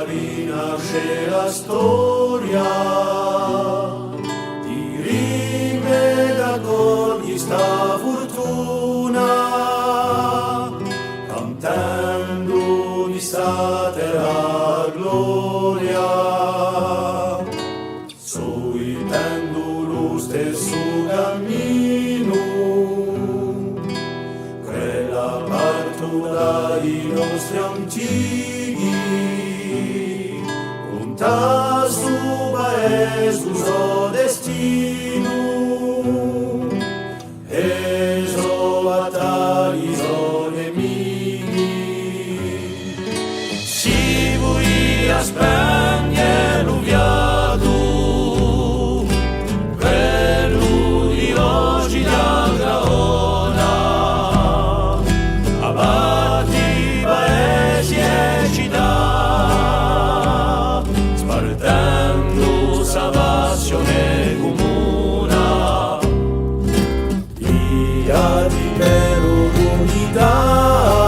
rinasce la storia di rime d'accordi sta fortuna, cantando di sta terra gloria, soitendo lo stesso cammino, quella parto dai nostri antichi, conta su paese suo destino, e so a tali so nemici, si vuoi a spegne l'uviato, quello di oggi da graona, abbatti paesi e città, spartendo sa passione comuna, via di per unità,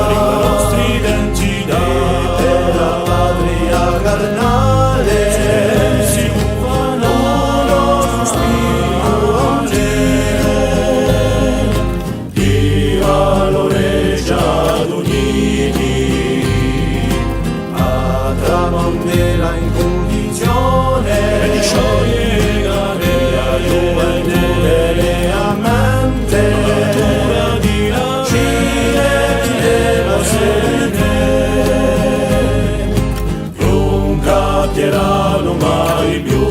per la nostra identità, per la patria carnale, si ufano lo sospiro di valore già uniti, a tramandela in condizione e di sciogliere la gioventù delle mente, l'altura di la cine della sete, non capieranno mai più